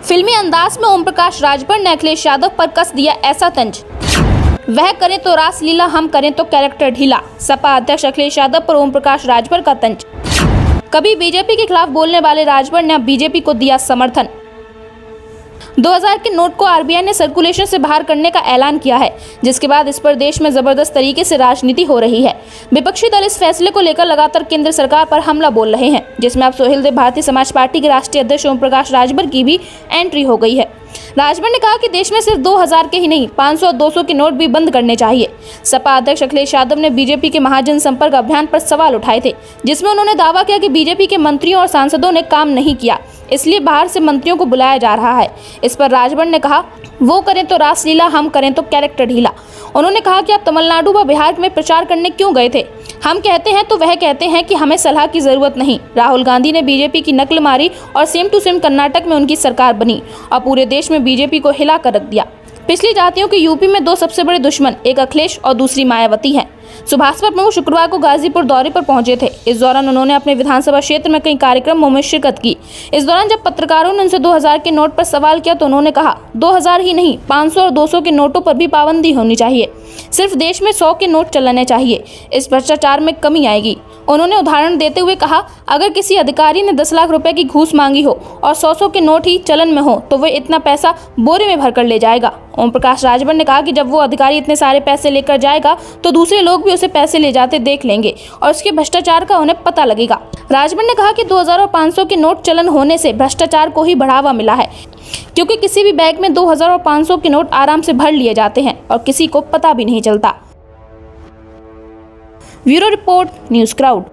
फिल्मी अंदाज में ओम प्रकाश राजभर ने अखिलेश यादव पर कस दिया ऐसा तंज, वह करें तो रासलीला, हम करें तो कैरेक्टर ढीला। सपा अध्यक्ष अखिलेश यादव पर ओम प्रकाश राजभर का तंज। कभी बीजेपी के खिलाफ बोलने वाले राजभर ने अब बीजेपी को दिया समर्थन। 2000 के नोट को आरबीआई ने सर्कुलेशन से बाहर करने का ऐलान किया है, जिसके बाद इस पर देश में जबरदस्त तरीके से राजनीति हो रही है। विपक्षी दल इस फैसले को लेकर लगातार केंद्र सरकार पर हमला बोल रहे हैं, जिसमें अब सोहेलदेव भारतीय समाज पार्टी के राष्ट्रीय अध्यक्ष ओम प्रकाश राजभर की भी एंट्री हो गई है। राजभर ने कहा कि देश में सिर्फ 2000 के ही नहीं 500 और 200 के नोट भी बंद करने चाहिए। सपा अध्यक्ष अखिलेश यादव ने बीजेपी के महाजन संपर्क अभियान पर सवाल उठाए थे, जिसमें उन्होंने दावा किया कि बीजेपी के मंत्रियों और सांसदों ने काम नहीं किया, इसलिए बाहर से मंत्रियों को बुलाया जा रहा है। इस पर राजभर ने कहा, वो करें तो रासलीला, हम करें तो कैरेक्टर ढीला। उन्होंने कहा कि आप तमिलनाडु व बिहार में प्रचार करने क्यों गए थे? हम कहते हैं तो वह कहते हैं कि हमें सलाह की जरूरत नहीं। राहुल गांधी ने बीजेपी की नकल मारी और सेम टू सेम कर्नाटक में उनकी सरकार बनी और पूरे देश में बीजेपी को हिला कर रख दिया। पिछली जातियों के यूपी में दो सबसे बड़े दुश्मन, एक अखिलेश और दूसरी मायावती हैं। सुभाषपा प्रमुख शुक्रवार को गाजीपुर दौरे पर पहुंचे थे। इस दौरान उन्होंने अपने विधानसभा क्षेत्र में कई कार्यक्रमों में शिरकत की। इस दौरान जब पत्रकारों ने उनसे 2000 के नोट पर सवाल किया तो उन्होंने कहा, 2000 ही नहीं 500 और 200 के नोटों पर भी पाबंदी होनी चाहिए। सिर्फ देश में 100 के नोट चलने चाहिए, इस भ्रष्टाचार में कमी आएगी। उन्होंने उदाहरण देते हुए कहा, अगर किसी अधिकारी ने 10 लाख रुपए की घूस मांगी हो और 100 के नोट ही चलन में हो तो वह इतना पैसा बोरे में भर कर ले जाएगा। ओम प्रकाश राजभर ने कहा कि जब वो अधिकारी इतने सारे पैसे लेकर जाएगा तो दूसरे लोग भी उसे पैसे ले जाते देख लेंगे और उसके भ्रष्टाचार का उन्हें पता लगेगा। राजभर ने कहा कि 2000 और 500 के नोट चलन होने से भ्रष्टाचार को ही बढ़ावा मिला है, क्योंकि किसी भी बैग में 2000 और 500 के नोट आराम से भर लिए जाते हैं और किसी को पता भी नहीं चलता। Bureau report, news crowd.